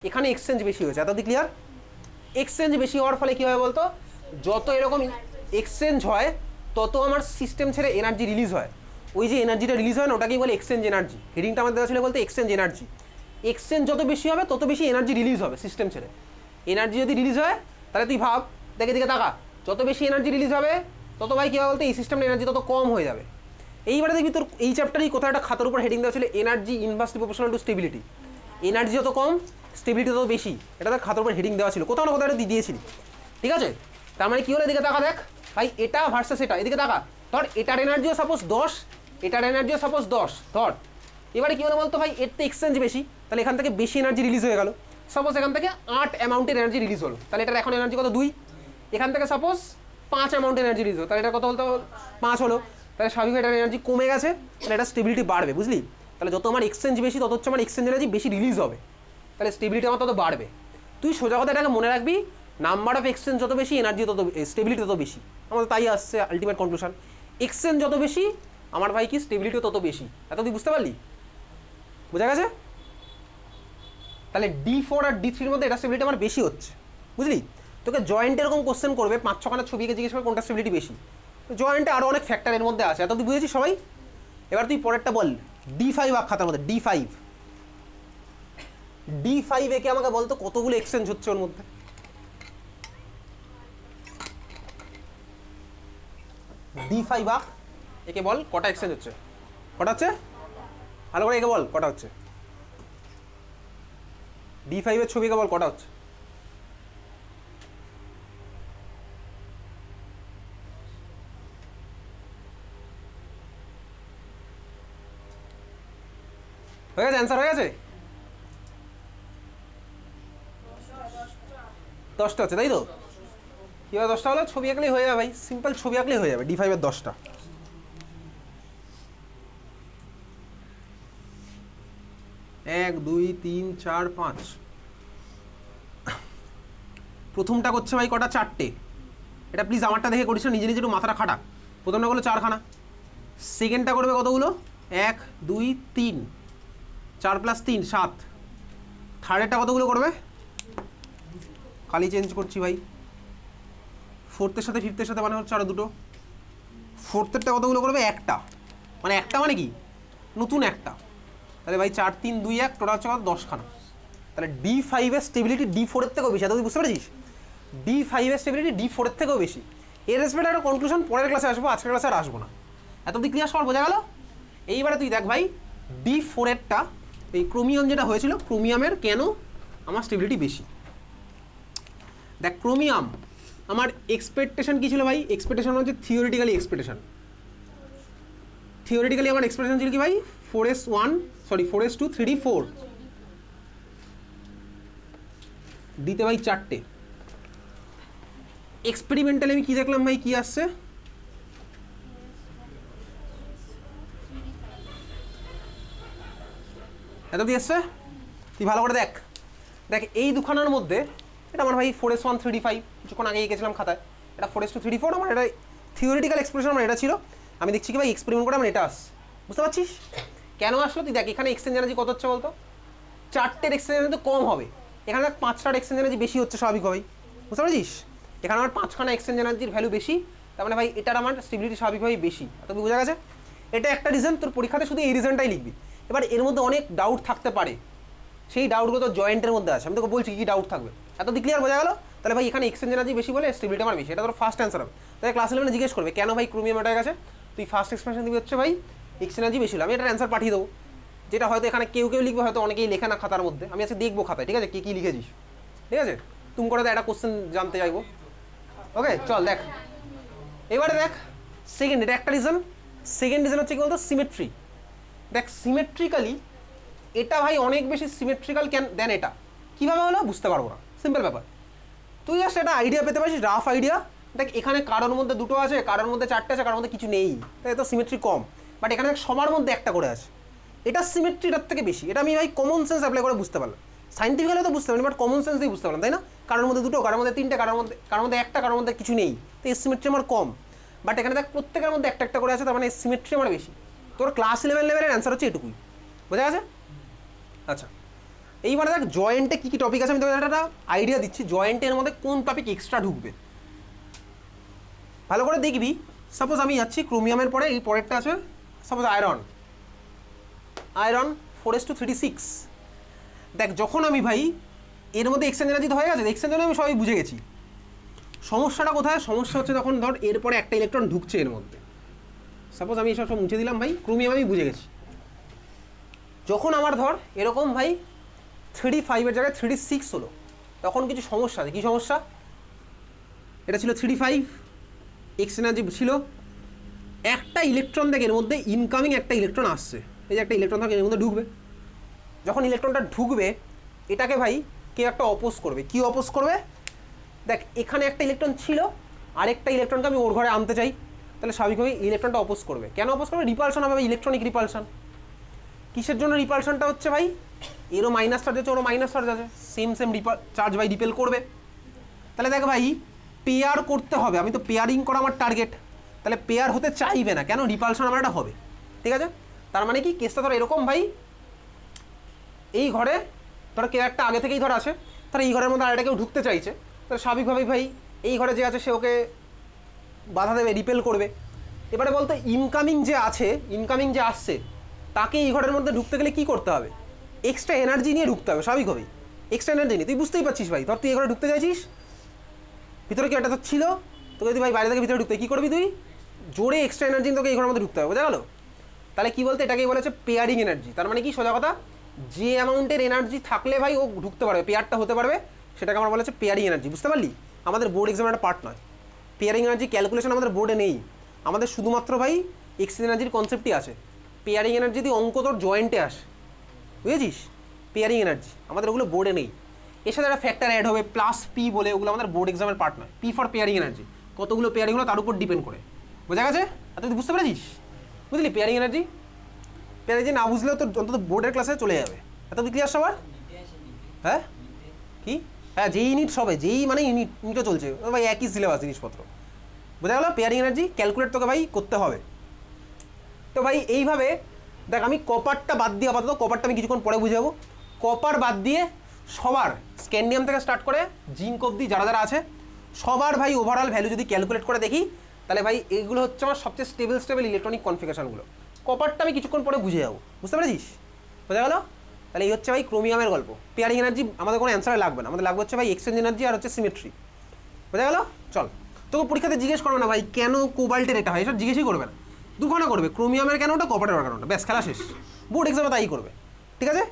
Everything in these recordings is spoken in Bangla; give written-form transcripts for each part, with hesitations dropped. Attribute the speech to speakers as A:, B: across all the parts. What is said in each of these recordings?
A: এখানে এক্সচেঞ্জ বেশি হয়েছে। এতদিন ক্লিয়ার? এক্সচেঞ্জ বেশি হওয়ার ফলে কী হয় বলতো, যত এরকম এক্সচেঞ্জ হয় তত আমার সিস্টেম ছেড়ে এনার্জি রিলিজ হয়। ওই যে এনার্জিটা রিলিজ হয় না, ওটাকেই বলে এক্সচেঞ্জ এনার্জি। হেডিংটা আমাদের দেওয়া ছিল বলতে এক্সচেঞ্জ এনার্জি। এক্সচেঞ্জ যত বেশি হবে তত বেশি এনার্জি রিলিজ হবে সিস্টেম ছেড়ে। এনার্জি যদি রিলিজ হয় তাহলে তুই ভাব, দেখে দিকে তাকা, যত বেশি এনার্জি রিলিজ হবে তত ভাই কী হবে বলতে এই সিস্টেমের এনার্জি তত কম হয়ে যাবে। এইবারে দেখবি তোর এই চ্যাপ্টারেই কোথাও একটা খাতার উপর হেডিং দেওয়া ছিল energy inversely proportional to stability. Energy যত কম স্টেবিলিটি তত বেশি, এটা তার খাতার উপর হেডিং দেওয়া ছিল, কোথাও না কোথাও এটা দিয়েছিলি। ঠিক আছে, তার মানে কী হলো এদিকে তাকা, দেখ ভাই এটা ভার্সাস এটা, এদিকে তাকা, ধর এটার এনার্জিও সাপোজ 10, এটার এনার্জিও সাপোজ 10 ধর। এবারে কী হলো বলতো ভাই, এর তো এক্সচেঞ্জ বেশি, তাহলে এখান থেকে বেশি এনার্জি রিলিজ হয়ে গেল। সাপোজ এখান থেকে 8 অ্যামাউন্টের এনার্জি রিলিজ হলো, তাহলে এটার এখন এনার্জি কত 2। এখান থেকে সাপোজ 5 অ্যামাউন্টের এনার্জি রিলিজ হলো, তাহলে এটা কত বলতো 5 হলো। তাহলে স্বাভাবিক এটার এনার্জি কমে গেছে, তাহলে এটা স্টেবিলিটি বাড়বে, বুঝলি? তাহলে যত আমার এক্সচেঞ্জ বেশি তত হচ্ছে আমার এক্সচেঞ্জ এনার্জি বেশি রিলিজ হবে, তাহলে স্টেবিলিটি আমার তত বাড়বে। তুই সোজা কথা এটাকে মনে রাখবি, নাম্বার অফ এক্সচেঞ্জ যত বেশি এনার্জি তত স্টেবিলিটি তত বেশি। আমাদের তাই আসছে আলটিমেট কনক্লুশন, এক্সচেঞ্জ যত বেশি আমার ভাই কি স্টেবিলিটিও তত বেশি। এত তুই বুঝতে পারলি? বোঝা গেছে? তাহলে D4 আর D3-র মধ্যে এটা স্টেবিলিটি আমার বেশি হচ্ছে, বুঝলি? তোকে জয়েন্ট এরকম কোশ্চেন করবে 5-6খানা ছবিকে জিজ্ঞেস করে কোনটা স্টেবিলিটি বেশি। জয়েন্টে আরও অনেক ফ্যাক্টর এর মধ্যে আছে, এত তুই বুঝেছিস সবাই? এবার তুই পরেরটা বল, D5 খাতার মধ্যে D5 একে আমাকে বলতো কতগুলো এক্সচেঞ্জ হচ্ছে ওর মধ্যে। D5 একে বল কটা এক্সচেঞ্জ হচ্ছে, কটা হচ্ছে ভালো করে একে বল কটা হচ্ছে। D5 এর ছবিকে বল কটা হচ্ছে। হয়ে গেছে, অ্যান্সার হয়ে গেছে, 10টা হচ্ছে, তাই তো? কীভাবে 10টা হলো? ছবি আঁকলেই হয়ে যাবে ভাই, সিম্পল ছবি আঁকলেই হয়ে যাবে। D5 এর 10টা, 1 2 3 4 5। প্রথমটা করছে ভাই কটা, 4টে। এটা প্লিজ আমারটা দেখে করিস না, নিজে নিজে একটু মাথাটা খাটা। প্রথমটা করলো 4খানা, সেকেন্ডটা করবে কতগুলো, 1 2 3, 4 + 3 7। থার্ডেরটা কতগুলো করবে, খালি চেঞ্জ করছি ভাই, ফোর্থের সাথে ফিফথের সাথে মানে হচ্ছে আরও দুটো। ফোর্থেরটা কতগুলো করবে, একটা, মানে একটা মানে কি নতুন একটা। তাহলে ভাই 4 3 2 1 টোটাল হচ্ছে 10খানা। তাহলে D5 এর স্টেবিলিটি D4-এর থেকেও বেশি, এত তুই বুঝতে পারছিস? D5 এর স্টেবিলিটি D4-এর থেকেও বেশি। এর রেসপেক্টে একটা কনক্লুশন পরের ক্লাসে আসবো, আজকের ক্লাসে আর আসবো না। এত তুই ক্লিয়ার সবার বোঝা গেল? এইবারে তুই দেখ ভাই D4-এরটা, এই ক্রোমিয়াম যেটা হয়েছিল, ক্রোমিয়ামের কেন আমার স্টেবিলিটি বেশি। দেখ ক্রোমিয়াম আমার এক্সপেকটেশন কী ছিল ভাই, এক্সপেকটেশন হচ্ছে থিওরিটিক্যালি এক্সপেকটেশন। থিওরিটিক্যালি আমার এক্সপেকটেশন ছিল কি ভাই, 4s2 3d 4, দিতে ভাই 4টে। এক্সপেরিমেন্টালি আমি কি দেখলাম ভাই, কি আসছে, এত দিয়ে আসছে, তুই ভালো করে দেখ। দেখ এই দুখানার মধ্যে এটা আমার ভাই 4s1 3d 5, কিছুক্ষণ আগে গেছিলাম খাতায়, এটা 4s2 3d 4, আমার এটা থিওরিটিক্যাল এক্সপ্রেশন আমার এটা ছিল। আমি দেখছি কি ভাই এক্সপেরিমেন্ট করে আমার এটা আসছে, বুঝতে পারছিস কেন আসলো? তুই দেখ এখানে এক্সচেঞ্জ এনার্জি কত হচ্ছে বলতো, 4টের এক্সচেঞ্জ এনার্জি কম হবে, এখানে 5টার এক্সচেঞ্জ এনার্জি বেশি হচ্ছে স্বাভাবিকভাবেই, বুঝতে পারছিস? এখানে আমার 5খানা এক্সচেঞ্জ এনার্জির ভ্যালু বেশি, তার মানে ভাই এটার আমার স্টেবিলিটি স্বাভাবিকভাবেই বেশি। তো বোঝা গেছে? এটা একটা রিজন, তোর পরীক্ষাতে শুধু এই রিজনটাই লিখবি। এবার এর মধ্যে অনেক ডাউট থাকতে পারে, সেই ডাউটগুলো তো জয়েন্টের মধ্যে আছে, আমি তোকে বলছি কী ডাউট থাকবে। এত দিক ক্লিয়ার বোঝা গেল? তাহলে ভাই এখানে এক্সচেঞ্জ এনার্জি বেশি বলে স্টেবিলিটি আমার বেশি, এটা তোর ফার্স্ট অ্যান্সার হবে। তাই ক্লাস 11 জিজ্ঞেস করবে কেন ভাই ক্রোমিয়াম এটা গেছে, তুই ফার্স্ট এক্সপ্রেশন দিবি হচ্ছে ভাই এক্সচেঞ্জ এনার্জি বেশি হলো। আমি এটার অ্যান্সার পাঠিয়ে দেবো, যেটা হয়তো এখানে কেউ লিখবে, হয়তো অনেকেই লেখে না খাতার মধ্যে। আমি আজকে দেখবো খাতায়, ঠিক আছে, কে কী লিখেছিস, ঠিক আছে? তুমি করে একটা কোশ্চেন জানতে চাইবো, ওকে চল দেখ। এবারে দেখ সেকেন্ড, এটা একটা রিজন। সেকেন্ড রিজন হচ্ছে কি বলতো, সিমেট্রি। দেখ সিমেট্রিক্যালি এটা ভাই অনেক বেশি সিমেট্রিক্যাল দেন এটা। কীভাবে হলো বুঝতে পারবো না, সিম্পল ব্যাপার। তুই জাস্ট একটা আইডিয়া পেতে পারিস, রাফ আইডিয়া। দেখ এখানে কারোর মধ্যে 2টো আছে, কারোর মধ্যে 4টে আছে, কারোর মধ্যে কিছু নেই, তাই তো সিমেট্রি কম। বাট এখানে সবার মধ্যে একটা করে আছে, এটা সিমেট্রিটার থেকে বেশি। এটা আমি ভাই কমন সেন্স অ্যাপ্লাই করে বুঝতে পারলাম, সাইন্টিফিক্যালি তো বুঝতে পারিনি, বাট কমন সেন্স দিয়ে বুঝতে পারলাম, তাই না? কারোর মধ্যে 2টো, কারোর মধ্যে 3টে, কারোর মধ্যে একটা, কারোর মধ্যে কিছু নেই, তো এই সিমেট্রি আমার কম। বাট এখানে দেখ প্রত্যেকের মধ্যে একটা করে আছে, তার মানে সিমেট্রি আমার বেশি। তোর ক্লাস 11 লেভেলের অ্যান্সার হচ্ছে এটুকুই, বোঝা গেছে? আচ্ছা এইবারে দেখ জয়েন্টে কী কী টপিক আছে আমি তোকে একটা আইডিয়া দিচ্ছি, জয়েন্টের মধ্যে কোন টপিক এক্সট্রা ঢুকবে ভালো করে দেখবি। সাপোজ আমি যাচ্ছি ক্রোমিয়ামের পরে, এই পরেরটা আছে সাপোজ আয়রন 4s2 3d6। দেখ যখন আমি ভাই এর মধ্যে এক্সচেঞ্জ এনার্জি হয়ে গেছে, এক্সচেঞ্জ আমি সবাই বুঝে গেছি। সমস্যাটা কোথায়? সমস্যা হচ্ছে যখন ধর এরপরে একটা ইলেকট্রন ঢুকছে এর মধ্যে। সাপোজ আমি এসব সব মুছে দিলাম ভাই, ক্রোমিয়াম আমি বুঝে গেছি। যখন আমার ধর এরকম ভাই 3d5 জায়গায় 3d6 হলো, তখন কিছু সমস্যা আছে। কী সমস্যা? এটা ছিল 3d5, এক্স এনার্জি ছিল, একটা ইলেকট্রন থেকে এর মধ্যে ইনকামিং একটা ইলেকট্রন আসছে, এই যে একটা ইলেকট্রন থাকে এর মধ্যে ঢুকবে। যখন ইলেকট্রনটা ঢুকবে এটাকে ভাই কেউ একটা অপোজ করবে। কি অপোজ করবে? দেখ এখানে একটা ইলেকট্রন ছিল, আরেকটা ইলেকট্রনকে আমি ওর ঘরে আনতে চাই, তাহলে স্বাভাবিকভাবেই ইলেকট্রনটা অপোজ করবে। কেন অপোজ করবে? রিপালশন হবে, ইলেকট্রনিক রিপালশন। কিসের জন্য রিপালশনটা হচ্ছে ভাই? এরও মাইনাস চার্জ আছে, ওরও মাইনাস চার্জ আছে, সেম চার্জ ভাই রিপেল করবে। তাহলে দেখ ভাই পেয়ার করতে হবে, আমি তো পেয়ারিং করা আমার টার্গেট, তাহলে পেয়ার হতে চাইবে না, কেন? রিপালশন আমার একটা হবে। ঠিক আছে, তার মানে কি কেসটা ধর এরকম ভাই, এই ঘরে ধর কেউ একটা আগে থেকেই ধর আছে, তাহলে এই ঘরের মধ্যে আরেকটা কেউ ঢুকতে চাইছে, তাহলে স্বাভাবিকভাবেই ভাই এই ঘরে যে আছে সে ওকে বাধা দেবে, রিপেল করবে। এবারে বলতো ইনকামিং যে আছে, ইনকামিং যে আসছে তাকে এই ঘরের মধ্যে ঢুকতে গেলে কী করতে হবে? এক্সট্রা এনার্জি নিয়ে ঢুকতে হবে স্বাভাবিকভাবেই, এক্সট্রা এনার্জি নিয়ে। তুই বুঝতেই পারছিস ভাই, ধর তুই এই ঘরে ঢুকতে চাইছিস, ভিতরে কি একটা তো ছিল, তোকে যদি ভাই বাইরে থেকে ভিতরে ঢুকতে কী করবি? তুই জোরে এক্সট্রা এনার্জি তোকে এই ঘরের মধ্যে ঢুকতে হবে, বোঝা গেল? তাহলে কী বলতে এটাকেই বলেছে পেয়ারিং এনার্জি। তার মানে কি সোজা কথা, যে অ্যামাউন্টের এনার্জি থাকলে ভাই ও ঢুকতে পারবে, পেয়ারটা হতে পারবে, সেটাকে আমরা বলেছে পেয়ারিং এনার্জি। বুঝতে পারলি? আমাদের বোর্ড এক্সামের একটা পার্ট নয়, পেয়ারিং এনার্জি ক্যালকুলেশন আমাদের বোর্ডে নেই। আমাদের শুধুমাত্র ভাই এক্সচেঞ্জ এনার্জির কনসেপ্টই আছে। পেয়ারিং এনার্জি যদি অঙ্ক তোর জয়েন্টে আসে, বুঝেছিস? পেয়ারিং এনার্জি আমাদের ওগুলো বোর্ডে নেই। এর সাথে একটা ফ্যাক্টর অ্যাড হবে প্লাস পি বলে, ওগুলো আমাদের বোর্ড এক্সামের পার্ট নয়। পি ফর পেয়ারিং এনার্জি, কতগুলো পেয়ারিং হলো তার উপর ডিপেন্ড করে, বোঝা গেছে? আর তুই বুঝতে পেরেছিস? বুঝলি পেয়ারিং এনার্জি? পেয়ারিং এনার্জি না বুঝলেও তোর অন্তত বোর্ডের ক্লাসে চলে যাবে। এত ক্লিয়ার সবার? হ্যাঁ কি? হ্যাঁ যেই ইউনিট সবে, যেই মানে ইউনিটও চলছে ভাই, একই সিলেবাস জিনিসপত্র, বোঝা গেল? পেয়ারিং এনার্জি ক্যালকুলেট তোকে ভাই করতে হবে। তো ভাই এইভাবে দেখ, আমি কপারটা বাদ দিয়ে, আপাতত কপারটা আমি কিছুক্ষণ পরে বুঝাবো। কপার বাদ দিয়ে সবার স্ক্যান্ডিয়াম থেকে স্টার্ট করে জিঙ্ক অবধি যারা যারা আছে সবার ভাই ওভারঅল ভ্যালু যদি ক্যালকুলেট করে দেখি, তাহলে ভাই এইগুলো হচ্ছে আমার সবচেয়ে স্টেবল ইলেকট্রনিক কনফিগারেশনগুলো। কপারটা আমি কিছুক্ষণ পরে বুঝে যাবো, বুঝতে পেরেছিস? বোঝা গেল? তাহলে এই হচ্ছে ভাই ক্রোমিয়ামের গল্প। পেয়ারিং এনার্জি আমাদের কোনো অ্যান্সারে লাগবে না, আমাদের লাগবে হচ্ছে ভাই এক্সচেঞ্জ এনার্জি আর হচ্ছে সিমেট্রি। বোঝা গেল? চল, তোকে পরীক্ষাতে জিজ্ঞেস করবে না ভাই কেন কোবাল্টের এটা হয়, এসব জিজ্ঞেসই করবে না। দুখানা করবে, ক্রোমিয়ামের কেন ওটা, কপারের কেনটা, ব্যাস খেলা শেষ। বোর্ড এক্সামে তাই করবে, ঠিক আছে?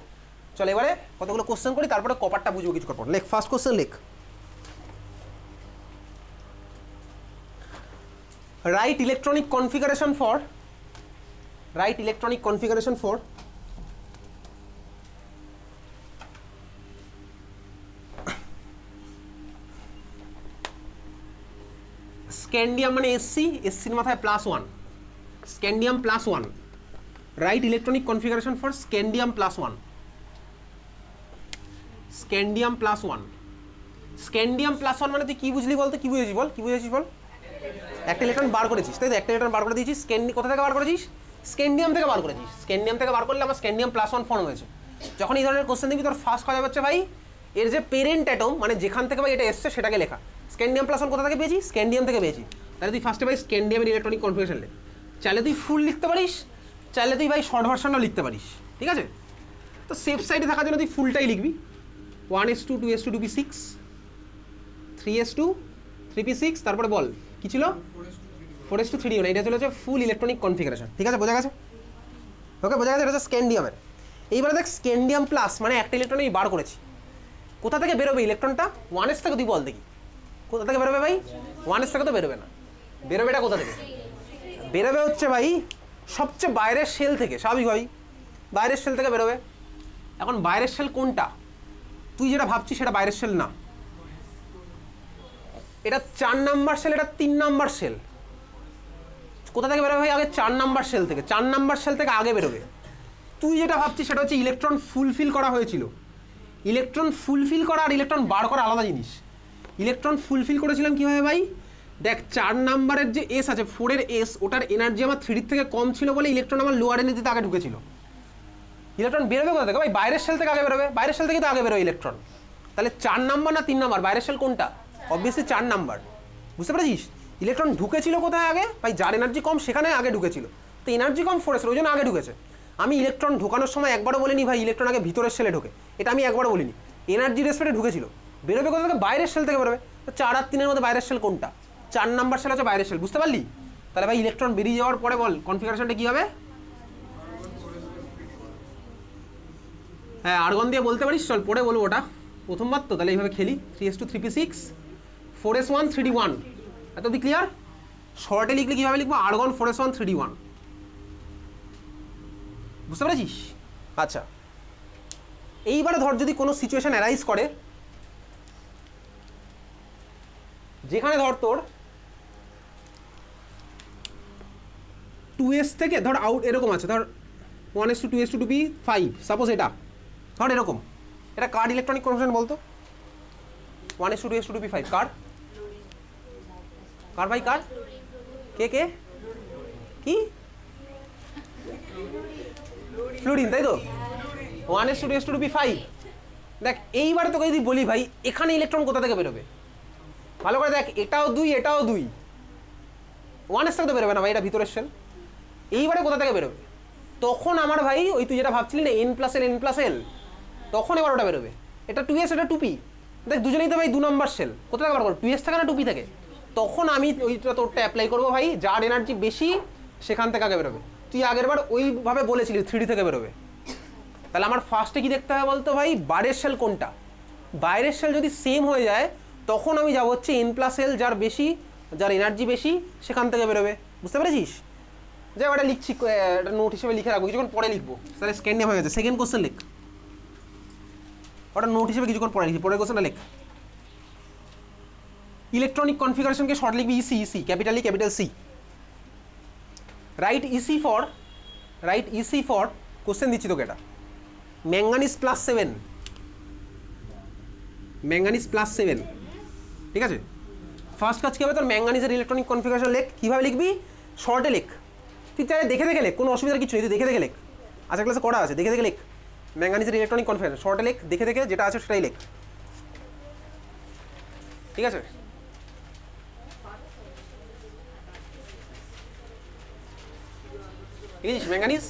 A: চল এবারে কতগুলো কোশ্চেন করি, তারপরে কপারটা বুঝবো কিছু পর। লেখ ফার্স্ট কোশ্চেন, লেখ right electronic configuration for scandium মানে এসসির মাথায় +1, scandium +1, right electronic configuration for scandium +1, scandium +1। Scandium +1 মানে তুই কি বুঝলি বলতো? কি বুঝেছিস বল, কি বুঝেছিস বল? একটা ইলেকট্রন বার করেছিস, তাই তো? একটা ইলেকট্রন বার করে দিয়েছিস, কোথা থেকে বার করেছিস? স্ক্যান্ডিয়াম থেকে বার করেছিস। স্ক্যান্ডিয়াম থেকে বার করলে আমার স্ক্যান্ডিয়াম +1 ফর্ম হয়েছে। যখন এই ধরনের কোশ্চেন দিবি তোর ফার্স্ট কাজ হচ্ছে ভাই এর যে পেরেন্ট অ্যাটম, মানে যেখান থেকে ভাই এটা এসছে সেটাকে লেখা। স্ক্যান্ডিয়াম +1 কোথা থেকে পেয়েছি? স্ক্যান্ডিয়াম থেকে পেয়েছি। তাহলে তুই ফার্স্টে ভাই স্ক্যান্ডিয়ামের ইলেকট্রনিক কনফিগারেশন লেখ। চাইলে তুই ফুল লিখতে পারিস, চাইলে তুই ভাই শর্ট ভার্সনটাও লিখতে পারিস, ঠিক আছে? তো সেফ সাইডে থাকার জন্য তুই ফুলটাই লিখবি। 1s2 2s2 2p6 3s2 3p6, তারপরে বল কি ছিল? 4s2 3d1। এটা ছিল হচ্ছে ফুল ইলেকট্রনিক কনফিগারেশন, ঠিক আছে? বোঝা গেছে? ওকে, বোঝা গেছে? এটা হচ্ছে স্ক্যান্ডিয়ামের। এইবারে দেখ স্ক্যান্ডিয়াম প্লাস মানে একটা ইলেকট্রন আমি বার করেছি, কোথা থেকে বেরোবে ইলেকট্রনটা? 1s থেকে। তুই বল দেখি কোথা থেকে বেরোবে ভাই? 1s থেকে তো বেরোবে না, বেরোবে এটা কোথা থেকে? বেরোবে হচ্ছে ভাই সবচেয়ে বাইরের শেল থেকে, স্বাভাবিকভাবেই বাইরের শেল থেকে বেরোবে। এখন বাইরের শেল কোনটা? তুই যেটা ভাবছিস সেটা বাইরের শেল না, এটা 4 নাম্বার শেল, এটা 3 নাম্বার শেল। কোথা থেকে বেরোবে ভাই? আগে 4 নাম্বার শেল থেকে, 4 নাম্বার শেল থেকে আগে বেরোবে। তুই যেটা ভাবছিস সেটা হচ্ছে ইলেকট্রন ফুলফিল করা হয়েছিল। ইলেকট্রন ফুলফিল করা আর ইলেকট্রন বার করা আলাদা জিনিস। ইলেকট্রন ফুলফিল করেছিলাম কীভাবে ভাই? দেখ 4 নাম্বারের যে এস আছে, 4 এর এস, ওটার এনার্জি আমার 3 থেকে কম ছিল বলে ইলেকট্রন আমার লোয়ার এনার্জিতে আগে ঢুকেছিল। ইলেকট্রন বেরোবে কোথা থেকে ভাই? বাইরের সেল থেকে আগে বেরোবে। বাইরের সেল থেকে তো আগে বেরোয় ইলেকট্রন। তাহলে 4 নাম্বার না 3 নাম্বার বাইরের সেল কোনটা? Obviously 4 number. বুঝতে পেরেছিস? ইলেকট্রন ঢুকেছিল কোথায় আগে ভাই? যার এনার্জি কম সেখানে আগে ঢুকেছিল, তো এনার্জি কম ফোরেসের ওই জন্য আগে ঢুকেছে। আমি ইলেকট্রন ঢোকানোর সময় একবারও বলিনি ভাই ইলেকট্রন আগে ভিতরের সেলে ঢোকে, এটা আমি একবারও বলিনি। এনার্জি রেসপেক্টে ঢুকেছিল, বেরোবে কোথা থেকে? বাইরের সেল থেকে বেরোবে। তো 4 আর 3-এর মধ্যে বাইরের সেল কোনটা? 4 নাম্বার সেল হচ্ছে বাইরের সেল। বুঝতে পারলি? তাহলে ভাই ইলেকট্রন বেরিয়ে যাওয়ার পরে বল কনফিগারেশনটা কী হবে? হ্যাঁ আর্গন দিয়ে বলতে পারিস, চল পরে বলবো ওটা, প্রথমবার তো। তাহলে এইভাবে খেলি 3s2 3p6 4s1 3d1, এত দি ক্লিয়ার? শর্টে লিখলে কীভাবে লিখবো? Argon 4s1 3d1। বুঝতে পেরেছিস? আচ্ছা, এইবারে ধর যদি কোনো সিচুয়েশন অ্যারাইজ করে যেখানে ধর তোর 2s থেকে ধর আউট এরকম আছে, ধর 1s2 2s2 2p5 সাপোজ, এটা ধর এরকম, এটা কার ইলেকট্রনিক কনফিগারেশন বলতো? 1s2 2s2 2p5 কার? কার ভাই কার? কে কে? কি? ফ্লুরিন, তাই তো? 1s2 2s2 2p5। দেখ এইবারে তোকে যদি বলি ভাই এখানে ইলেকট্রন কোথা থেকে বেরোবে, ভালো করে দেখ, এটাও 2 এটাও 2, 1s থেকে তো বেরোবে না ভাই, এটা ভিতরের সেল। এইবারে কোথা থেকে বেরোবে? তখন আমার ভাই ওই তুই যেটা ভাবছিলি না n+l, তখন এবার ওটা বেরোবে। এটা 2s এটা 2p, দেখ দুজনেই তো ভাই 2 নম্বর সেল, কোথা থেকে বার করবো? 2s থেকে না 2p থেকে? তখন আমি ওইটা তোরটা অ্যাপ্লাই করবো ভাই, যার এনার্জি বেশি সেখান থেকে আগে বেরোবে। তুই আগের বার ওইভাবে বলেছিলি 3d থেকে বেরোবে। তাহলে আমার ফার্স্টে কি দেখতে হবে বলতো ভাই? বাইরের সেল কোনটা? বাইরের সেল যদি সেম হয়ে যায় তখন আমি যাবো হচ্ছে n+l, যার বেশি, যার এনার্জি বেশি সেখান থেকে বেরোবে। বুঝতে পেরেছিস? যাই ওটা লিখছি, একটা নোট হিসেবে লিখে রাখবো, কিছুক্ষণ পরে লিখবো। তাহলে সেকেন্ড হয়ে গেছে, সেকেন্ড কোশ্চেন লিখ, ওটা নোট হিসেবে কিছুক্ষণ পরে লিখি, পরের কোশ্চেনটা লিখ। ইলেকট্রনিক কনফিগারেশনকে শর্ট লিখবি EC, EC capital E capital C. Right EC for question দিচ্ছি তোকে, এটা ম্যাঙ্গানিজ +7, ম্যাঙ্গানিজ +7, ঠিক আছে? ফার্স্ট কাজ কী হবে তোর? ম্যাঙ্গানিজের ইলেকট্রনিক কনফিগারেশন লেখ। কীভাবে লিখবি? শর্টে লেখ, তুই চাই দেখে দেখে লেখ, কোনো অসুবিধার কিছু নেই, তুই দেখে দেখে লেখ, আচ্ছা ক্লাসে করা আছে, দেখে দেখে লেখ। ম্যাঙ্গানিজের ইলেকট্রনিক কনফিগারেশন শর্টে লেখ, দেখে দেখে যেটা আছে সেটাই লেখ, ঠিক আছে? ঠিক আছে, ম্যাঙ্গানিজ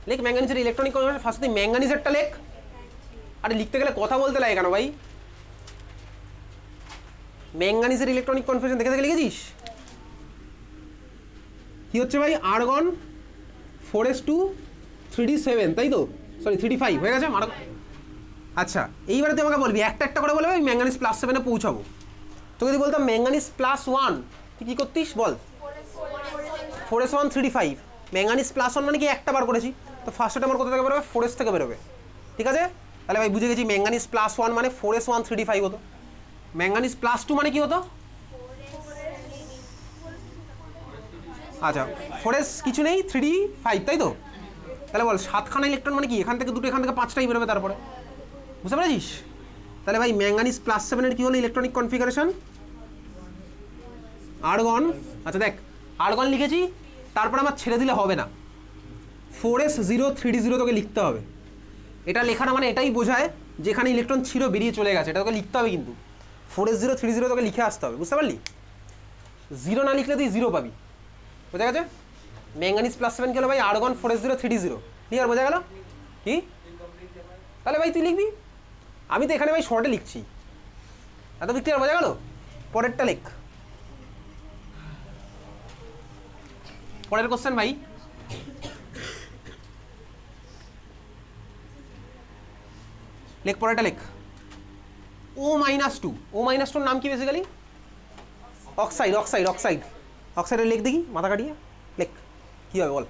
A: লেখ, ম্যাঙ্গানিজের ইলেকট্রনিক কনফিগারেশন। ফার্স্ট তুই ম্যাঙ্গানিজেরটা লেখ। আরে লিখতে গেলে কথা বলতে লাগে কেন ভাই? ম্যাঙ্গানিজের ইলেকট্রনিক কনফিগারেশন দেখে দেখে লিখেছিস? কি হচ্ছে ভাই? আর্গন 4s2 3d7, তাই তো? সরি 3d5 হয়ে গেছে। আচ্ছা এইবারে তুই আমাকে বলবি, একটা একটা করে বলবে ম্যাঙ্গানিজ +7-এ পৌঁছাবো। তোকে যদি বলতাম ম্যাঙ্গানিজ +1, তুই কী করতিস বল? 4s1 3d5, ম্যাঙ্গানিজ +1 মানে কি একটা বার করেছি, তো ফার্স্টটা আমার কোথা থেকে বেরোবে? 4s থেকে বেরোবে, ঠিক আছে? তাহলে ভাই বুঝে গেছি ম্যাঙ্গানিজ +1 মানে 4s1 3d5 হতো। ম্যাঙ্গানিজ +2 মানে কি হতো? আচ্ছা 4s কিছু নেই 3d5, তাই তো? তাহলে বল 7খানা ইলেকট্রন মানে কি? এখান থেকে 2টো, এখান থেকে 5টাই বেরোবে তারপরে। বুঝতে পেরেছিস? তাহলে ভাই ম্যাঙ্গানিজ +7-এর কি হলো ইলেকট্রনিক কনফিগারেশন? আর্গন, আচ্ছা দেখ আর্গন লিখেছি, তারপর আমার ছেড়ে দিলে হবে না, 4s0 3d0 তোকে লিখতে হবে। এটা লেখাটা মানে এটাই বোঝায় যেখানে ইলেকট্রন ছিল বেরিয়ে চলে গেছে, এটা তোকে লিখতে হবে, কিন্তু 4s0 3d0 তোকে লিখে আসতে হবে। বুঝতে পারলি? 0 না লিখলে তুই 0 পাবি। বোঝা গেছে? ম্যাঙ্গানিজ +7 গেল ভাই আর্গন 4s0 3d0, ক্লিয়ার? বোঝা গেল কি? তাহলে ভাই তুই লিখবি, আমি তো এখানে ভাই শর্টে লিখছি, এত ক্লিয়ার? বোঝা গেল? পরেরটা লেখ, পরের কোশ্চেন ভাই। লেখ পরেরটা লেখ। O-2, O-2-র নাম কি বেসিক্যালি? অক্সাইড, অক্সাইড, অক্সাইড, অক্সাইডের লেখ দেখি, মাথা কাটিয়ে লেখ, কী হবে বল?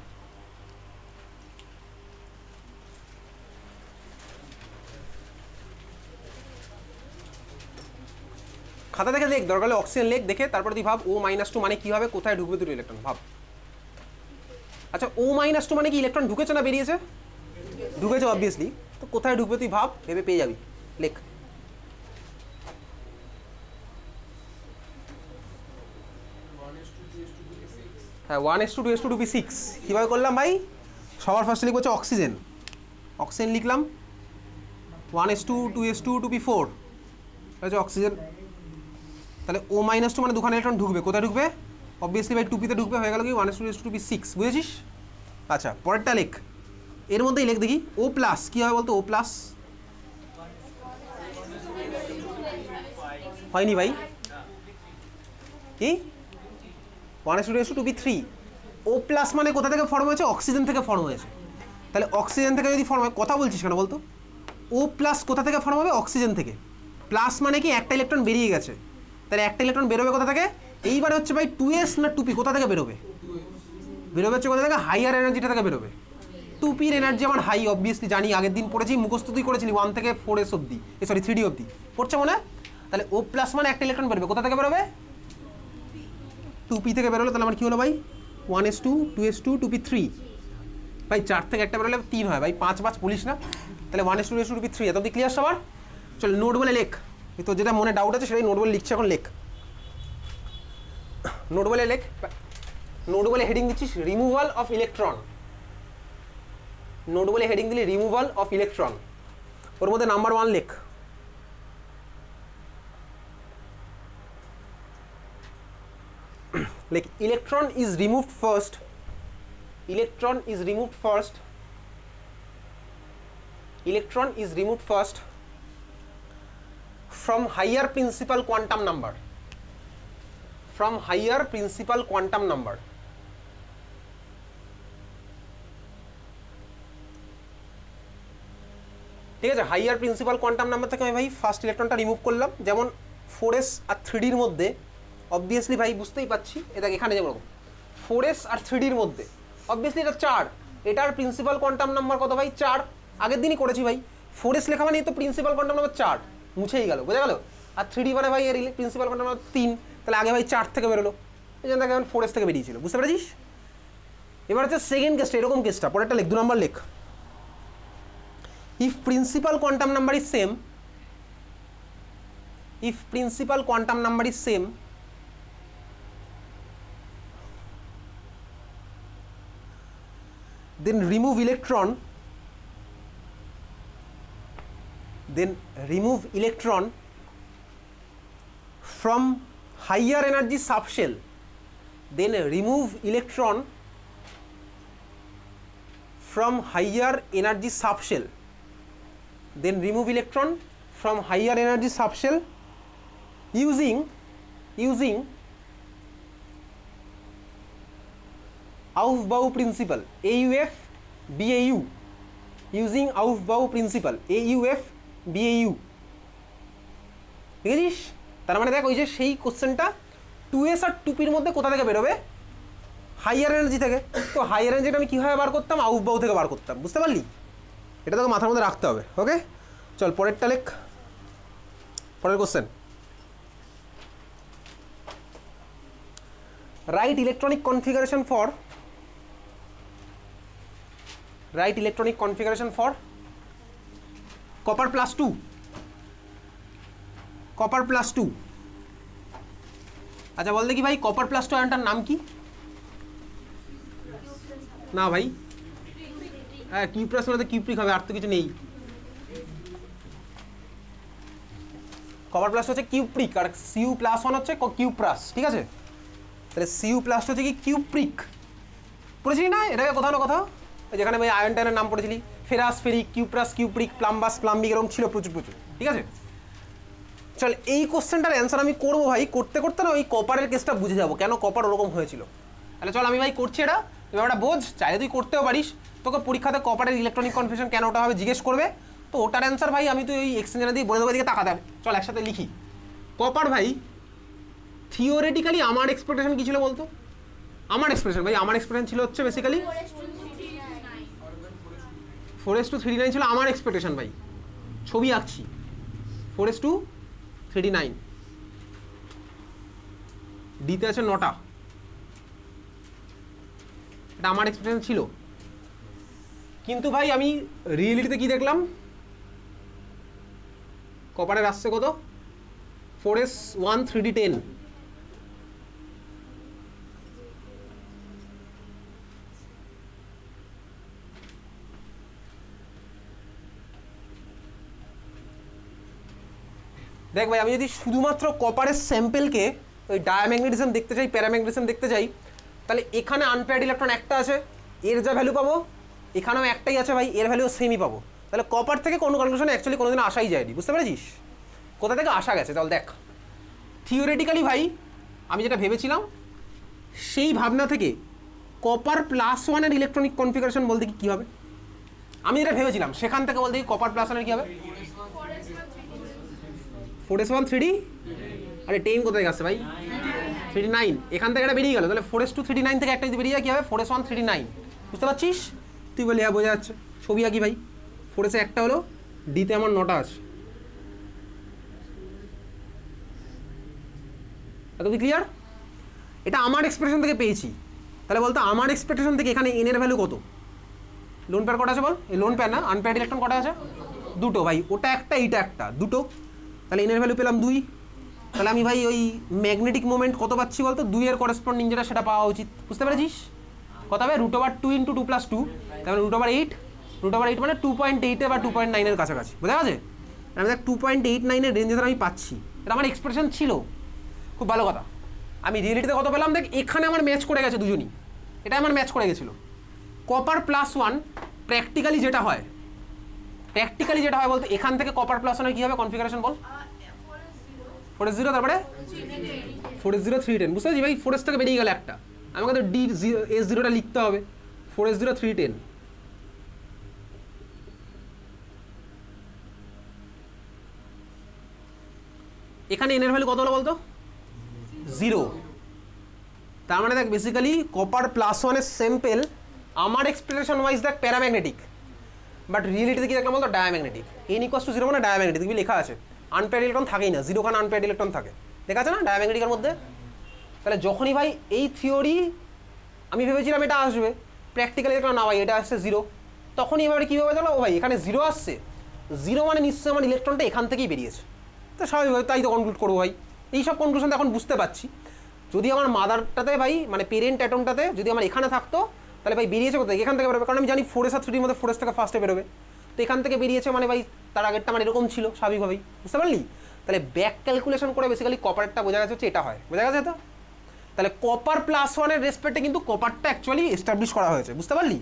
A: খাতা দেখে লেখ, দরকার হলে অক্সিজেন লেখ, দেখে তারপরে তুই ভাব O-2 মানে কী হবে, কোথায় ঢুকবে দুটো ইলেকট্রন, ভাব। আচ্ছা O-2 মানে কি ইলেকট্রন ঢুকেছে না বেরিয়েছে? ঢুকেছে অবভিয়াসলি, তো কোথায় ঢুকবে তুই ভাব, ভেবে পেয়ে যাবি, লেখ। হ্যাঁ 1s2 2s2 2p6 কীভাবে করলাম ভাই? সবার ফার্স্টে লিখবো হচ্ছে অক্সিজেন। অক্সিজেন লিখলাম 1s2 2s2 2p4 হচ্ছে অক্সিজেন। তাহলে O -2 মানে দুখানে ইলেকট্রন ঢুকবে, কোথায় ঢুকবে? অবভিয়াসলি ভাই 2p তে ঢুকবে, হয়ে গেল কি 1s2 2s2 2p6, বুঝেছিস? আচ্ছা পরেরটা লেখ, এর মধ্যেই লেখ দেখি O প্লাস কী হবে বলতো? O প্লাস হয়নি ভাই, কি 1s2 2s2 2p3, O plus মানে কোথা থেকে ফর্ম হয়েছে? অক্সিজেন থেকে ফর্ম হয়েছে। তাহলে অক্সিজেন থেকে যদি ফর্ম হয়, কথা বলছিস কেন বলতো? O প্লাস কোথা থেকে ফর্ম হবে? অক্সিজেন থেকে। প্লাস মানে কি একটা ইলেকট্রন বেরিয়ে গেছে, তাহলে একটা ইলেকট্রন বেরোবে কোথা থেকে? এইবার হচ্ছে ভাই 2s না 2p কোথা থেকে বেরোবে? বেরোবে হচ্ছে কোথা থেকে? হাইয়ার এনার্জিটা থেকে বেরোবে। 2pর এনার্জি আমার হাই, অবভিয়াসলি জানি, আগের দিন পড়েছি, মুখস্থ তুই করেছিলি 1 থেকে 4s অব্দি, সরি 3d অব্দি পড়ছে মনে? তাহলে O প্লাস মানে একটা ইলেকট্রন বেরোবে, কোথা থেকে বেরোবে? 2p থেকে বেরোলো, তাহলে আমার কী হলো ভাই? 1s2 2s2 2p3 ভাই, 4 থেকে একটা বেরোলে 3 হয় ভাই, 5 5 বলিস না। তাহলে 1s2 2s2 2p3, এত অব্দি ক্লিয়ার সবার? চল নোট বলে লেখ, তো যেটা মনে ডাউট আছে সেটাই নোট বলে লিখছি এখন, লেখ নোট বলে লেখ। নোট বলে হেডিং দিচ্ছিস রিমুভাল অফ ইলেকট্রন, নোট বলে হেডিং দিলি রিমুভাল অফ ইলেকট্রন, ওর মধ্যে নাম্বার 1 লেখ। লেখ electron is removed first, electron is removed first, electron is removed first from higher principal quantum number, from higher principal quantum number, ঠিক আছে? হাইয়ার প্রিন্সিপাল কোয়ান্টাম নাম্বার থেকে আমি ভাই ফার্স্ট ইলেকট্রনটা রিমুভ করলাম, যেমন 4s আর 3dর মধ্যে অবভিয়াসলি ভাই বুঝতেই পাচ্ছি, এটা এখানে যেমন 4s আর 3dর মধ্যে অবভিয়াসলি এটা 4, এটার প্রিন্সিপাল কোয়ান্টাম নাম্বার কত ভাই? 4, আগের দিনই করেছি ভাই। 4s লেখা মানে তো প্রিন্সিপাল কোয়ান্টাম নাম্বার 4, মুছেই গেল, বোঝা গেল? আর 3d মানে ভাই এর প্রিন্সিপাল কোয়ান্টাম নাম্বার 3, তাহলে আগে ভাই 4 থেকে বেরোলো, এই জন্য দেখেন 4s থেকে বেরিয়েছিল, বুঝতে পেরেছিস? এবার হচ্ছে সেকেন্ড কেসটা, এরকম কেসটা পরেরটা লেখ, 2 নম্বর লেখ। if principal quantum number is same, if principal quantum number is same, then remove electron, then remove electron from higher energy subshell, then remove electron from higher energy subshell, then remove electron from higher energy subshell using Aufbau principle, AUF BAU, using Aufbau principle AUF BAU, বুঝেছিস? তার মানে দেখ ওই যে সেই কোশ্চেনটা 2s আর 2pর মধ্যে কোথা থেকে বেরোবে? হাইয়ার এনার্জি থেকে। তো হাইয়ার এনার্জিটা আমি কীভাবে বার করতাম? আউফবাউ থেকে বার করতাম, বুঝতে পারলি? এটা তোকে মাথার মধ্যে রাখতে হবে, ওকে? চল পরেরটা লেখ, পরের question. Right electronic configuration for, right electronic configuration for copper plus 2, copper plus 2। আচ্ছা বল দেখি ভাই কপার প্লাস 2 আয়নটার নাম কি? না ভাই, হ্যাঁ কিউপ্রাস মানে কিউপ্রিক হবে, আর তো কিছু নেই। কপার প্লাস হচ্ছে কিউপ্রিক, আর সিউ প্লাস 1 হচ্ছে কিউপ্রাস, ঠিক আছে? তাহলে সিউ প্লাস হচ্ছে কি কিউপ্রিক, পড়েছিলি না এটাকে কোথাও না কোথাও? যেখানে ভাই আয়ন টায়নের নাম পড়েছিলি, ফেরাস ফেরিক, কিউপ্রাস কিউপ্রিক, প্লাম্বাস প্লাম্বিক, এরকম ছিল প্রচুর প্রচুর, ঠিক আছে? চল এই কোশ্চেনটার অ্যান্সার আমি করবো ভাই, করতে করতে না ওই কপারের কেসটা বুঝে যাবো কেন কপার ওরকম হয়েছিল। তাহলে চল আমি ভাই করছি এটা, ব্যাপারটা বোঝ, চাইলে তুই করতেও পারিস, তোকে পরীক্ষাতে কপারের ইলেকট্রনিক কনফিউশন কেন ওটা হবে জিজ্ঞেস করবে, তো ওটার অ্যান্সার ভাই আমি তো ওই এক্সচেঞ্জার দিয়ে বলে দেবো, দিকে তাকাতে হবে। চল একসাথে লিখি। কপার ভাই থিওরিটিক্যালি আমার এক্সপেকটেশন কী ছিল বলতো? আমার এক্সপেকটেশন ভাই, আমার এক্সপেকটেশন ছিল হচ্ছে বেসিক্যালি 4s2 3d9 ছিল আমার এক্সপেকটেশন ভাই, ছবি আঁকছি 4s2 3d9, ডিতে আছে 9টা, এটা আমার এক্সপেকটেশন ছিল। কিন্তু ভাই আমি রিয়েলিটিতে কি দেখলাম? কপারের আসছে কত? 4s1 3d10, দেখ ভাই আমি যদি শুধুমাত্র কপারের স্যাম্পেলকে ওই ডায়াম্যাগনেটিজম দেখতে চাই, প্যারাম্যাগনেটিজম দেখতে চাই, তাহলে এখানে আনপেয়ার্ড ইলেকট্রন একটা আছে, এর যা ভ্যালু পাবো, এখানেও একটাই আছে ভাই, এর ভ্যালু সেমই পাবো। তাহলে কপার থেকে কোনো কনক্লুশনে অ্যাকচুয়ালি কোনোদিন আসাই যায়নি, বুঝতে পেরেছিস? কোথা থেকে আসা গেছে তাহলে দেখ। থিওরিটিক্যালি ভাই আমি যেটা ভেবেছিলাম সেই ভাবনা থেকে কপার প্লাস ওয়ানের ইলেকট্রনিক কনফিগারেশন বলতে কি হবে, আমি যেটা ভেবেছিলাম সেখান থেকে বলতে কি কপার প্লাস ওয়ানের কী হবে? 4s1 3d, আরে 10 কোথায় গেছে ভাই? 3d9, এখান থেকে এটা বেরিয়ে গেল, তাহলে 4s2 3d9 থেকে একটা যদি বেরিয়ে যায় কী হবে? 4s1 3d9, বুঝতে পারছিস? তুই বলি হ্যাঁ বোঝা যাচ্ছে, ছবি আঁকি ভাই। 4s একটা হলো, ডিতে আমার 9টা আছে, এত কি ক্লিয়ার? এটা আমার এক্সপ্রেশন থেকে পেয়েছি, তাহলে বলতো আমার এক্সপেকটেশন থেকে এখানে এন এর ভ্যালু কত? লোন পেয়ার কটা আছে বল? এই লোন পেয়ার না, আনপেয়ার্ড ইলেকট্রন কটা আছে? দুটো ভাই, ওটা একটা এইটা একটা, দুটো, তাহলে এন এর ভ্যালু পেলাম 2। তাহলে আমি ভাই ওই ম্যাগনেটিক মোমেন্ট কত পাচ্ছি বলতো? 2 এর করেসপন্ডিং যেটা সেটা পাওয়া উচিত, বুঝতে পেরেছিস? কত হবে? √2 × 2 + 2, তাহলে √8, √8 মানে 2.8 বা 2.9 এর কাছাকাছি, বুঝা গেছে? আমি দেখ 2.89 এর রেঞ্জে আমি পাচ্ছি, এটা আমার এক্সপ্রেশন ছিল, খুব ভালো কথা। আমি রিয়েলিটিতে কত পেলাম দেখ, এখানে আমার ম্যাচ করে গেছে দুজনই, এটা আমার ম্যাচ করে গেছিলো। কপার প্লাস ওয়ান প্র্যাকটিক্যালি যেটা হয় বলতে এখান থেকে কপার প্লাস ওয়ানের কী হবে কনফিগারেশন বল? 4s0, তারপরে 4s0 310, বুঝতে পারছি ভাই? 4s থেকে বেরিয়ে গেল একটা, আমাকে তো S0টা লিখতে হবে, 4s0 310। এখানে এনের ভ্যালু কত হলো বলতো? 0। তার মানে দেখ বেসিক্যালি কপার প্লাস ওয়ানের স্যাম্পেল আমার এক্সপ্রেশন ওয়াইজ দেখ প্যারাম্যাগনেটিক, বাট রিয়েলিটিতে কি দেখলাম বলতো? ডায়াম্যাগনেটিক। n = 0 মানে ডায়াম্যাগনেটিক, তুমি লেখা আছে, আনপেয়ার্ড ইলেকট্রন থাকেই না, 0 খান আনপেয়ার্ড ইলেকট্রন থাকে, লেখা আছে না ডায়াম্যাগনেটিকের মধ্যে। তাহলে যখনই ভাই এই থিওরি আমি ভেবেছিলাম এটা আসবে, প্র্যাকটিক্যালি দেখলাম না ভাই এটা আসছে 0, তখনই এবারে কীভাবে জানো? ও ভাই এখানে 0 আসছে, 0 মানে নিশ্চয়ই আমার ইলেকট্রনটা এখান থেকেই বেরিয়েছে, তো স্বাভাবিকভাবে তাই তো কনক্লুড করবো ভাই। এইসব কনক্লুশন এখন বুঝতে পারছি। যদি আমার মাদারটাতে ভাই মানে পেরেন্ট অ্যাটমটাতে যদি আমার এখানে থাকতো তাহলে ভাই বেরিয়েছে কোথায়? এখান থেকে বেরোবে, কারণ আমি জানি 4s আর 3dর মধ্যে 4s থেকে ফার্স্টে বেরোবে, তো এখান থেকে বেরিয়েছে মানে ভাই তার আগেরটা আমার এরকম ছিল স্বাভাবিকভাবেই, বুঝতে পারলি? তাহলে ব্যাক ক্যালকুলেশন করে বেসিক্যালি কপারটা বোঝা গেছে হচ্ছে এটা হয়, বোঝা গেছে তো? তাহলে কপার প্লাস ওয়ানের রেসপেক্টে কিন্তু কপারটা অ্যাকচুয়ালি এস্টাবলিশ করা হয়েছে, বুঝতে পারলি?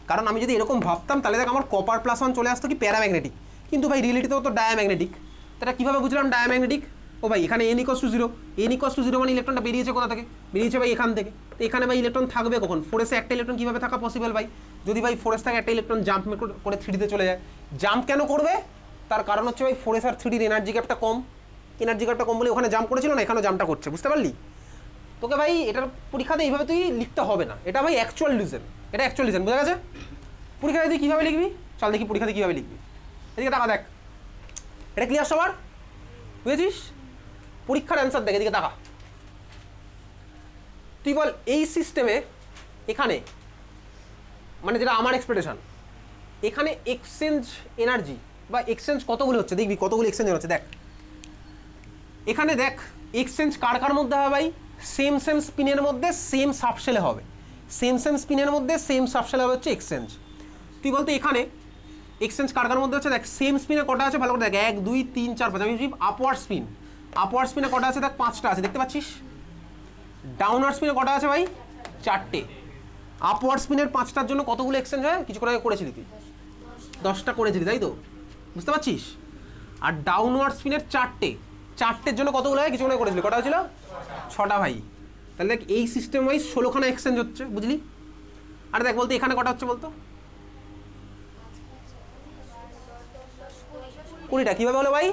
A: কারণ আমি যদি এরকম ভাবতাম তাহলে দেখ আমার কপার প্লাস ওয়ান চলে আসতো কি প্যারাম্যাগনেটিক, কিন্তু ভাই রিয়েলিটিতেও তো ডায়াম্যাগনেটিক। তাহলে কীভাবে বুঝলাম ডায়াম্যাগনেটিক? ও ভাই এখানে n = 0, n = 0 মানে ইলেকট্রনটা বেরিয়েছে কোথা থেকে? বেরিয়েছে ভাই এখান থেকে, তো এখানে ভাই ইলেকট্রন থাকবে কখন? 4s একটা ইলেকট্রন কীভাবে থাকা পসিবল ভাই? যদি ভাই 4s থেকে একটা ইলেকট্রন জাম্প করে 3dতে চলে যায়, জাম্প কেন করবে? তার কারণ হচ্ছে ভাই 4s আর 3dর এনার্জি গ্যাপটা কম, বলে ওখানে জাম্প করেছিল না, এখানেও জাম্পটা করছে, বুঝতে পারলি? তোকে ভাই এটার পরীক্ষাতে এইভাবে তুই লিখতে হবে না, এটা ভাই অ্যাকচুয়াল রিজন, এটা অ্যাকচুয়াল রিজন, বোঝা গেছে? পরীক্ষাতে তুই কীভাবে লিখবি চল দেখি, পরীক্ষাতে কীভাবে লিখবি, এদিকে টাকা দেখ, এটা ক্লিয়ার সবার? বুঝেছিস? পরীক্ষার অ্যান্সার দেখ, এদিকে টাকা। তুই বল এই সিস্টেমে এখানে মানে যেটা আমার এক্সপেকটেশন, এখানে এক্সচেঞ্জ এনার্জি বা এক্সচেঞ্জ কতগুলো হচ্ছে দেখবি, কতগুলো এক্সচেঞ্জ হচ্ছে দেখ। এখানে দেখ এক্সচেঞ্জ কার মধ্যে হবে ভাই? সেম স্পিনের মধ্যে সেম সাবশেলে হবে, সেম স্পিনের মধ্যে সেম সাবশেলে হবে হচ্ছে এক্সচেঞ্জ। তুই বলতো এখানে এক্সচেঞ্জ কার মধ্যে হচ্ছে দেখ, সেম স্পিনে কটা আছে ভালো করে দেখ, 1 2 3 4 5, আমি আপওয়ার্ড স্পিনে কটা আছে দেখ, 5টা আছে, দেখতে পাচ্ছিস? ডাউনওয়ার্ড স্পিনে কটা আছে ভাই? 4টে। আপওয়ার্ড স্পিনের 5টার জন্য কতগুলো এক্সচেঞ্জ হয়? কিছুক্ষণ আগে করেছিলি তুই, 10টা করেছিলি তাই তো, বুঝতে পারছিস? আর ডাউনওয়ার্ড স্পিনের 4টের জন্য কতগুলো হয়? কিছুক্ষণ আগে করেছিলি, কটা হয়েছিল? 6টা ভাই। তাহলে দেখ এই সিস্টেম ওয়াইজ 16খানা এক্সচেঞ্জ হচ্ছে, বুঝলি? আর দেখ বলতো এখানে কটা হচ্ছে বলতো? 20টা। কীভাবে হলো ভাই?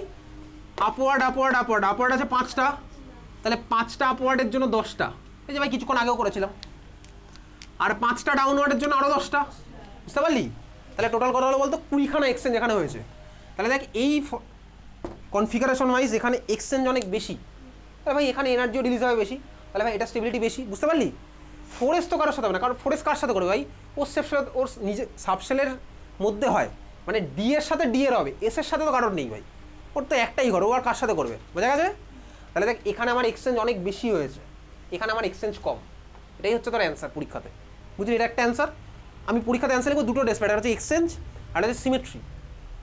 A: আপওয়ার্ড আছে 5টা, তাহলে 5টা আপওয়ার্ডের জন্য 10টা, এই যে ভাই কিছুক্ষণ আগেও করেছিলাম, আর 5টা ডাউনওয়ার্ডের জন্য আরও 10টা, বুঝতে পারলি? তাহলে টোটাল কত হলো বলতো? 20খানা এক্সচেঞ্জ এখানে হয়েছে। তাহলে দেখ এই কনফিগারেশন ওয়াইজ এখানে এক্সচেঞ্জ অনেক বেশি, তাহলে ভাই এখানে এনার্জিও রিলিজ হবে বেশি, তাহলে ভাই এটা স্টেবিলিটি বেশি, বুঝতে পারলি? 4s তো কারোর সাথে হবে না, কারণ 4s কার সাথে করবে ভাই? ওর নিজে সাবশেলের মধ্যে হয়, মানে ডি এর সাথে ডি এর হবে, এস এর সাথে তো কারোর নেই ভাই, ওর তো একটাই ঘর, ও আর কার সাথে করবে, বোঝা গেছে? তাহলে দেখ এখানে আমার এক্সচেঞ্জ অনেক বেশি হয়েছে, এখানে আমার এক্সচেঞ্জ কম, এটাই হচ্ছে তোর অ্যান্সার পরীক্ষাতে, বুঝলি? এটা একটা অ্যান্সার। আমি পরীক্ষাতে অ্যান্সার লিখবো দুটো ডেসপাইট, একটা হচ্ছে এক্সচেঞ্জ আর একটা হচ্ছে সিমেট্রি।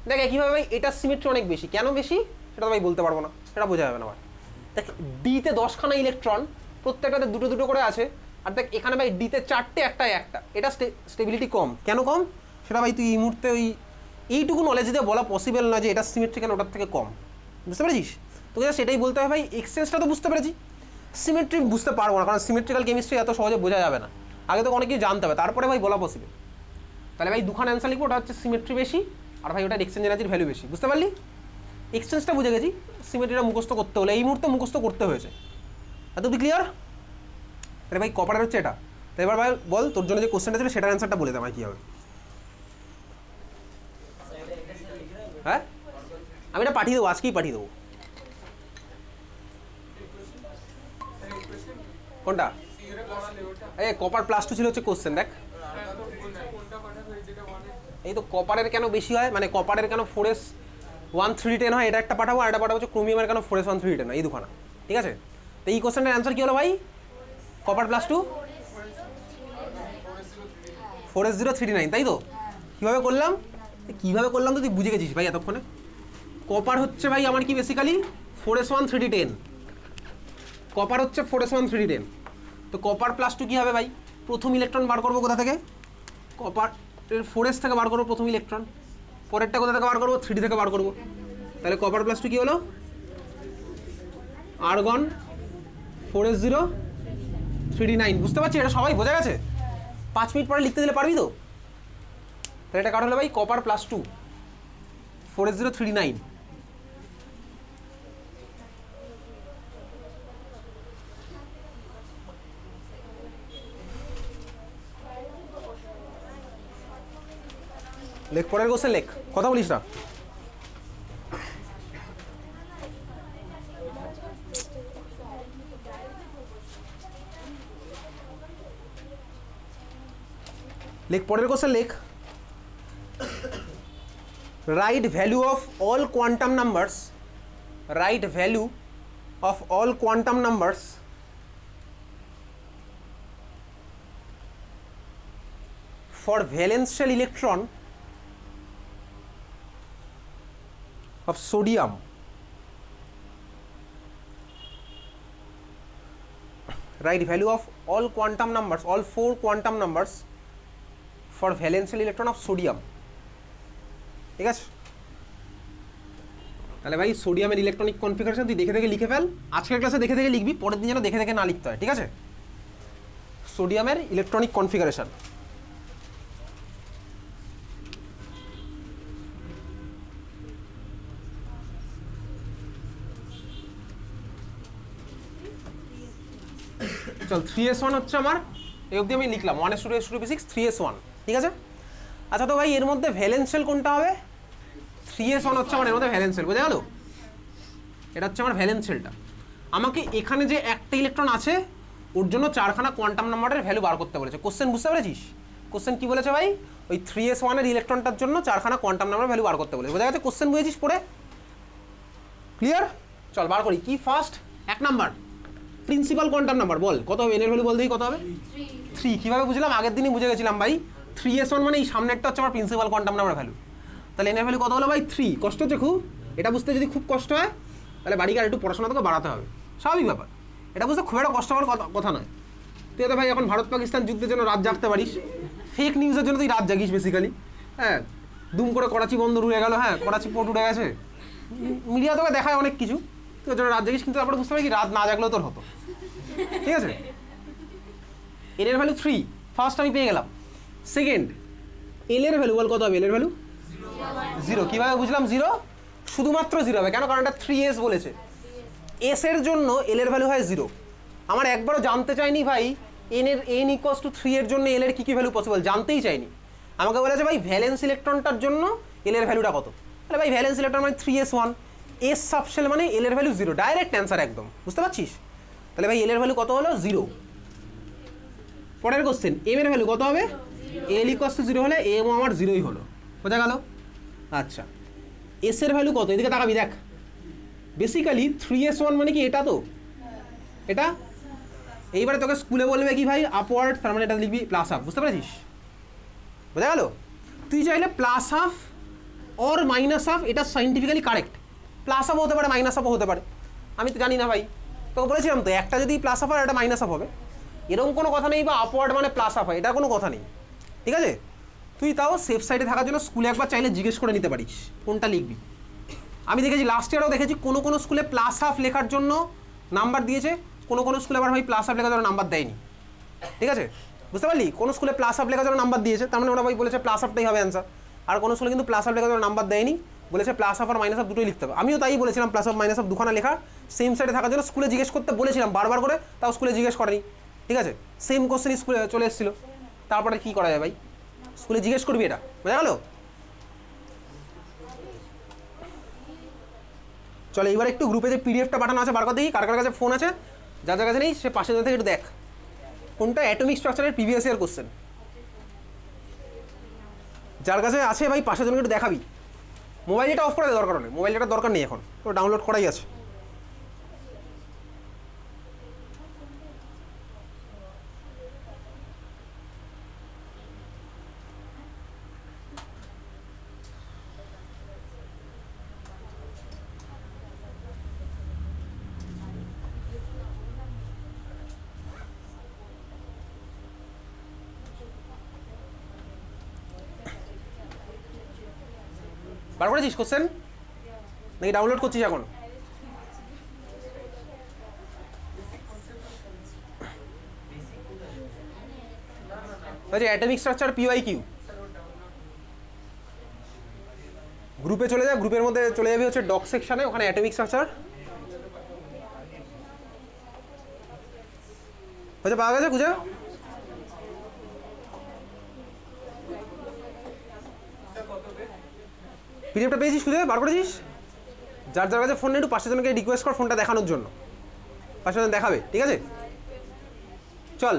A: দেখ কীভাবে ভাই এটা সিমেট্রি অনেক বেশি, কেন বেশি? সেটা তো ভাই বলতে পারবো না, সেটা বোঝা যাবে না ভাই। দেখ ডিতে 10খানা ইলেকট্রন, প্রত্যেকটাতে দুটো দুটো করে আছে, আর দেখ এখানে ভাই ডিতে 4টে, একটাই একটা, এটা স্টেবিলিটি কম। কেন কম সেটা ভাই তুই এই মুহূর্তে এইটুকু নলেজ দিয়ে বলা পসিবল না যে এটা সিমেট্রিক কেন ওটার থেকে কম, বুঝতে পেরেছিস? তোকে সেটাই বলতে হবে ভাই। এক্সচেঞ্জটা তো বুঝতে পেরেছি, সিমেট্রিক বুঝতে পারবো না, কারণ সিমেট্রিক্যাল কেমিস্ট্রি এত সহজে বোঝা যাবে না, আগে তো অনেক কিছু জানতে হবে তারপরে ভাই বলা পসিবল। তাহলে ভাই দুখানা অ্যান্সার লিখবো, ওটা হচ্ছে সিমেট্রি বেশি, আর ভাই ওটা এক্সচেঞ্জ এনার্জির ভ্যালু বেশি। বুঝতে পারলি? এক্সচেঞ্জটা বুঝে গেছি, সিমেট্রিটা মুখস্থ করতে হলে এই মুহূর্তে মুখস্থ করতে হয়েছে। এত কি ক্লিয়ার? তাহলে ভাই কপারের হচ্ছে এটা। তো এবার ভাই বল তোর জন্য যে কোশ্চেনটা ছিল সেটার অ্যান্সারটা বলে দে ভাই কী হবে। হ্যাঁ আমি এটা পাঠিয়ে দেবো, আজকেই পাঠিয়ে দেবো। কোনটা? কপার +2 ছিল হচ্ছে কোশ্চেন, দেখ এই তো কপারের কেন বেশি হয়, মানে কপারের কেন 4s1 310 হয়, এটা একটা পাঠাবো, আর এটা পাঠাবো হচ্ছে ক্রোমিয়ামের কেন 4s1 310 হয়, এই দুখানা। ঠিক আছে, তো এই কোশ্চেনটার অ্যান্সার কী হলো ভাই? কপার +2 4s039, তাই তো? কীভাবে করলাম তো তুই বুঝে গেছিস ভাই এতক্ষণে। কপার হচ্ছে ভাই আমার কি বেসিক্যালি 4s1 310, কপার হচ্ছে 4s1 310। তো কপার +2 কী হবে ভাই? প্রথম ইলেকট্রন বার করবো কোথা থেকে? কপার 4s থেকে বার করবো প্রথম ইলেকট্রন, পরেরটা কোথা থেকে বার করবো? 3d থেকে বার করবো। তাহলে কপার +2 কী হলো? Argon 4s039। বুঝতে পারছি? এটা সবাই বোঝা গেছে? 5 মিনিট পরে লিখতে দিলে পারবি তো? তাহলে এটা কার হলো ভাই? Copper +2 4s039। লেখ পরের কোশ্চেন, লেখ, কথা বলিস না। লেখ পরের কোশ্চেন, লেখ। Right value of all quantum numbers, right value of all quantum numbers for valence electron of sodium, right value of all quantum numbers, all 4 quantum numbers for valence electron of sodium। ঠিক আছে, তাহলে ভাই সোডিয়ামের ইলেকট্রনিক কনফিগারেশন তুই দেখে দেখে লিখে ফেল, আজকের ক্লাসে দেখে দেখে লিখবি, পরের দিন যেন দেখে দেখে না লিখতে হয়। ঠিক আছে, সোডিয়ামের ইলেকট্রনিক কনফিগারেশন। চল 3s1 হচ্ছে আমার, এই অবধি আমি লিখলাম 1s2 2s2 2p6 3s1। ঠিক আছে, আচ্ছা তো ভাই এর মধ্যে ভ্যালেন্স শেল কোনটা হবে? 3s1 হচ্ছে আমার এর মধ্যে ভ্যালেন্স শেল, বোঝা গেল? এটা হচ্ছে আমার ভ্যালেন্স শেলটা। আমাকে এখানে যে একটা ইলেকট্রন আছে ওর জন্য 4খানা কোয়ান্টাম নাম্বারের ভ্যালু বার করতে বলেছে। কোশ্চেন বুঝতে পেরেছিস? কোশ্চেন কি বলেছে ভাই? ওই 3s1 এর ইলেকট্রনটার জন্য 4খানা কোয়ান্টাম নাম্বার ভ্যালু বার করতে বলেছে। বোঝা গেছে? কোশ্চেন বুঝেছিস পড়ে? ক্লিয়ার? চল বার করি। কি first? 1 number principal quantum number, বল কত হবে? এর ভ্যালু বল দেখি কত হবে? 3। কীভাবে বুঝলাম? আগের দিনই বুঝে গেছিলাম ভাই, 3s1 মানে এই সামনেরটা হচ্ছে আমার প্রিন্সিপাল কোয়ান্টাম নাম্বার ভ্যালু। তাহলে এর ভ্যালু কত হলো ভাই? 3। কষ্ট হচ্ছে খুব? এটা বুঝতে যদি খুব কষ্ট হয় তাহলে বাড়িকে আর একটু পড়াশোনা তোকে বাড়াতে হবে, স্বাভাবিক ব্যাপার। এটা বুঝতে খুব একটা কষ্ট হওয়ার কথা নয়। তুই তো ভাই এখন ভারত পাকিস্তান যুদ্ধের জন্য রাত জাগতে পারিস, ফেক নিউজের জন্য তুই রাত জাগিস বেসিক্যালি। হ্যাঁ, দুম করে করাচি বন্দর উড়ে গেল, হ্যাঁ করাচি পোর্ট উড়ে গেছে, মিডিয়া তোকে দেখায় অনেক কিছু, তুই ওর জন্য রাত জাগিস, কিন্তু তারপরে বুঝতে পারি কি রাত না জাগলেও তোর হতো। ঠিক আছে, এর ভ্যালু 3 ফার্স্ট আমি পেয়ে গেলাম। সেকেন্ড, এল এর ভ্যালু বল কত হবে? এল এর ভ্যালু 0। কীভাবে বুঝলাম 0? শুধুমাত্র 0 হবে। কেন? কারণ এটা 3s বলেছে। এস এর জন্য এল এর ভ্যালু হয় 0। আমার একবারও জানতে চাইনি ভাই n = 3 এর জন্য এল এর কী কী ভ্যালু পসিবল, জানতেই চাইনি। আমাকে বলেছে ভাই ভ্যালেন্স ইলেকট্রনটার জন্য এল এর ভ্যালুটা কত। তাহলে ভাই ভ্যালেন্স ইলেকট্রন মানে 3s1, এস সাবশেল মানে এল এর ভ্যালু 0, ডাইরেক্ট অ্যান্সার একদম। বুঝতে পারছিস? তাহলে ভাই এল এর ভ্যালু কত হলো? 0। পরের কোশ্চেন, এম এর ভ্যালু কত হবে? এল = 0 হলে এমও আমার 0ই হলো। বোঝা গেল? আচ্ছা, এস এর ভ্যালু কত? এদিকে তাকাবি, দেখ বেসিক্যালি 3s1 মানে কি? এটা তো এটা। এইবারে তোকে স্কুলে বলবে কি ভাই আপওয়ার্ড, তার মানে এটা লিখবি +1/2। বুঝতে পেরেছিস? বোঝা গেল? তুই চাইলে +1/2 অর -1/2, এটা সাইন্টিফিক্যালি কারেক্ট। প্লাস আপও হতে পারে মাইনাস আপও হতে পারে, আমি তো জানি না ভাই। তোকে বলেছিলাম তো একটা যদি প্লাস আপ হয় একটা মাইনাস আপ হবে, এরকম কোনো কথা নেই বা আপওয়ার্ড মানে প্লাস আপ হয়, এটা কোনো কথা নেই, ঠিক আছে। তুই তাও সেফ সাইডে থাকার জন্য স্কুলে একবার চাইলে জিজ্ঞেস করে নিতে পারিস কোনটা লিখবি। আমি দেখেছি লাস্ট ইয়ারও দেখেছি কোনো স্কুলে প্লাস হাফ লেখার জন্য নাম্বার দিয়েছে, কোনো স্কুলে আবার ভাই প্লাস হাফ লেখার জন্য নাম্বার দেয়নি, ঠিক আছে, বুঝতে পারলি। কোনো স্কুলে প্লাস হাফ লেখার জন্য নাম্বার দিয়েছে, তার মানে ওরা ভাই বলেছে প্লাস হাফটাই হবে অ্যান্সার। আর কোনো স্কুলে কিন্তু প্লাস হাফ লেখার জন্য নাম্বার দেয়নি, বলেছে প্লাস হাফ আর মাইনাস হাফ দুটোই লিখতে হবে। আমিও তাই বলেছিলাম প্লাস হাফ মাইনাস হাফ দুখানা লেখা সেম সাইডে থাকার জন্য স্কুলে জিজ্ঞেস করতে বলেছিলাম বারবার করে, তাও স্কুলে জিজ্ঞেস করেনি, ঠিক আছে। সেম কোশ্চেনই স্কুলে চলে এসেছিলো, তারপরে কী করা যায় ভাই, স্কুলে জিজ্ঞেস করবি, এটা বোঝা গেল। চলো এবার একটু গ্রুপে যে পিডিএফটা পাঠানো আছে বার করে দেখি কার কার কাছে ফোন আছে, যার যার কাছে নেই সে পাশে থেকে একটু দেখ কোনটা অ্যাটমিক স্ট্রাকচারের প্রিভিয়াস ইয়ার কোশ্চেন। যার কাছে আছে ভাই পাশের জন্য একটু দেখাবি। মোবাইলটা অফ করে দে, দরকার নেই, মোবাইলটা দরকার নেই এখন, তো ডাউনলোড করাই আছে। বার করেছিস কোশ্চেন নাকি ডাউনলোড করছিস এখন? অ্যাটমিক স্ট্রাকচার পিওয়াইকিউ গ্রুপে চলে যা, গ্রুপের মধ্যে চলে যাবি হচ্ছে ডক সেকশনে, ওখানে অ্যাটমিক স্ট্রাকচার হচ্ছে পাওয়া গেছে, খুঁজে পিডিএফটা পেয়েছিস, খুঁজে বার করেছিস। যার যার কাছে ফোন নেই একটু পাশের জনকে রিকোয়েস্ট কর ফোনটা দেখানোর জন্য, পাশের জন দেখাবে, ঠিক আছে। চল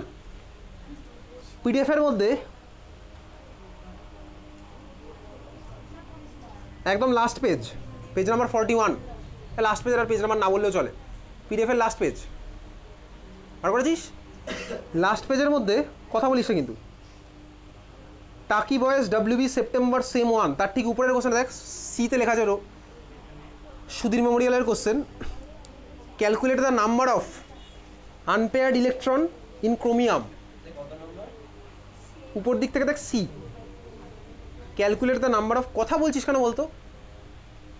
A: পিডিএফের মধ্যে একদম last page, page number 41, last পেজের আর পেজ নাম্বার না বললেও চলে, পিডিএফের লাস্ট পেজ বার করেছিস। লাস্ট পেজের মধ্যে কথা বলিস কিন্তু টাকি বয়েস ডাব্লিউবি সেপ্টেম্বর সেম 1, তার ঠিক উপরের কোশ্চেন দেখ, সিতে লেখা আছে সুধীর মেমোরিয়ালের question, calculate the number of unpaired electron in chromium, উপর দিক থেকে দেখ C, calculate the number of, কথা বলছিস কেন বলতো,